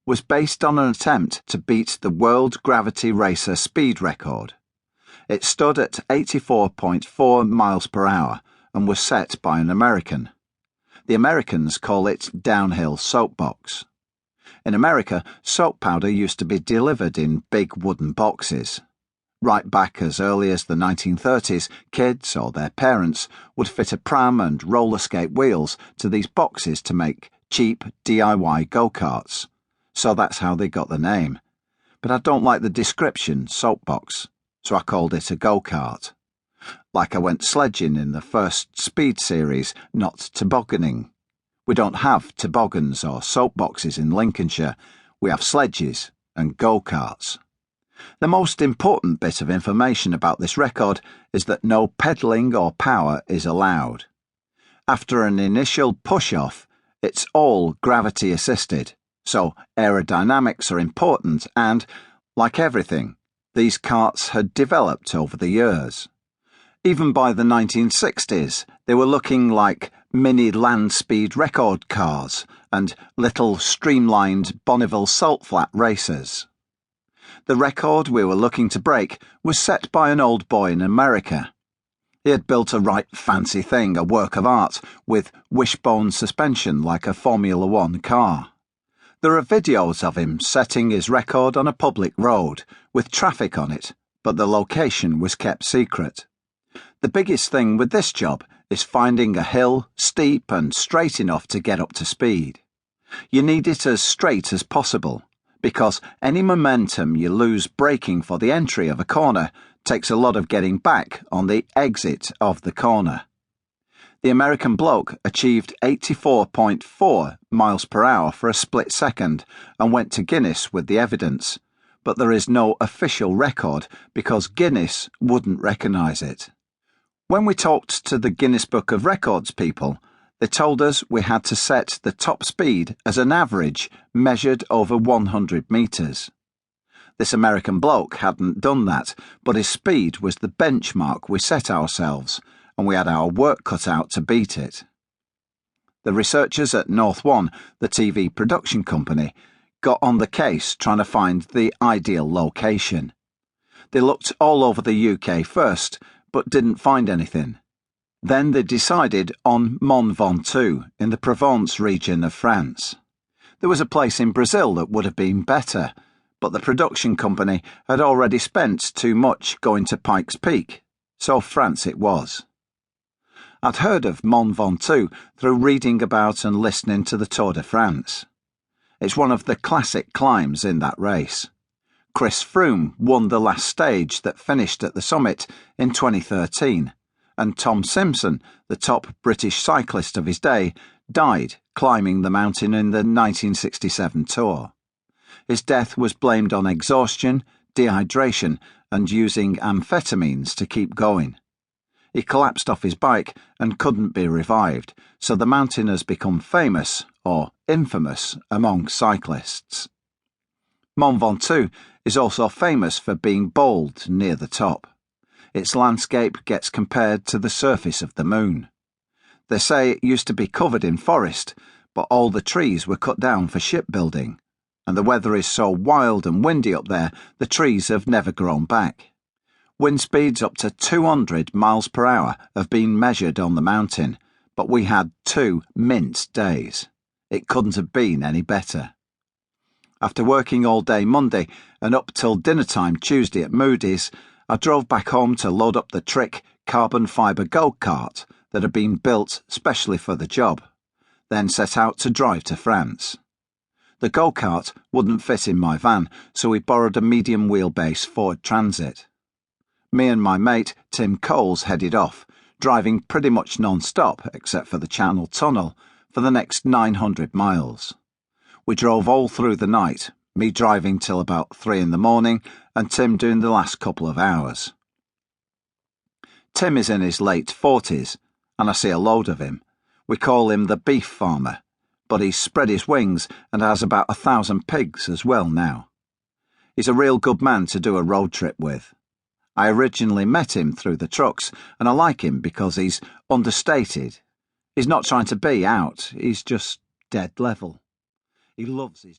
was based on an attempt to beat the World Gravity Racer speed record. It stood at 84.4 miles per hour and was set by an American. The Americans call it downhill soapbox. In America, soap powder used to be delivered in big wooden boxes. Right back as early as the 1930s, kids or their parents would fit a pram and roller skate wheels to these boxes to make cheap DIY go-karts. So that's how they got the name. But I don't like the description, soapbox, so I called it a go-kart. Like I went sledging in the first Speed series, not tobogganing. We don't have toboggans or soapboxes in Lincolnshire. We have sledges and go-karts. The most important bit of information about this record is that no pedalling or power is allowed. After an initial push-off, it's all gravity-assisted, so aerodynamics are important and, like everything, these karts had developed over the years. Even by the 1960s, they were looking like mini land speed record cars and little streamlined Bonneville salt flat racers. The record we were looking to break was set by an old boy in America. He had built a right fancy thing, a work of art, with wishbone suspension like a Formula One car. There are videos of him setting his record on a public road, with traffic on it, but the location was kept secret. The biggest thing with this job is finding a hill steep and straight enough to get up to speed. You need it as straight as possible, because any momentum you lose braking for the entry of a corner takes a lot of getting back on the exit of the corner. The American bloke achieved 84.4 miles per hour for a split second and went to Guinness with the evidence, but there is no official record because Guinness wouldn't recognise it. When we talked to the Guinness Book of Records people, they told us we had to set the top speed as an average measured over 100 metres. This American bloke hadn't done that, but his speed was the benchmark we set ourselves, and we had our work cut out to beat it. The researchers at North One, the TV production company, got on the case trying to find the ideal location. They looked all over the UK first, but didn't find anything. Then they decided on Mont Ventoux in the Provence region of France. There was a place in Brazil that would have been better, but the production company had already spent too much going to Pikes Peak, so France it was. I'd heard of Mont Ventoux through reading about and listening to the Tour de France. It's one of the classic climbs in that race. Chris Froome won the last stage that finished at the summit in 2013, and Tom Simpson, the top British cyclist of his day, died climbing the mountain in the 1967 Tour. His death was blamed on exhaustion, dehydration, and using amphetamines to keep going. He collapsed off his bike and couldn't be revived, so the mountain has become famous, or infamous, among cyclists. Mont Ventoux is also famous for being bold near the top. Its landscape gets compared to the surface of the moon. They say it used to be covered in forest, but all the trees were cut down for shipbuilding, and the weather is so wild and windy up there, the trees have never grown back. Wind speeds up to 200 miles per hour have been measured on the mountain, but we had 2 mint days. It couldn't have been any better. After working all day Monday and up till dinner time Tuesday at Moody's, I drove back home to load up the Trick carbon fibre go-kart that had been built specially for the job, then set out to drive to France. The go-kart wouldn't fit in my van, so we borrowed a medium wheelbase Ford Transit. Me and my mate Tim Coles headed off, driving pretty much non-stop except for the Channel Tunnel, for the next 900 miles. We drove all through the night, me driving till about 3 in the morning and Tim doing the last couple of hours. Tim is in his late 40s, and I see a load of him. We call him the beef farmer, but he's spread his wings and has about 1,000 pigs as well now. He's a real good man to do a road trip with. I originally met him through the trucks, and I like him because he's understated. He's not trying to be out, he's just dead level. He loves his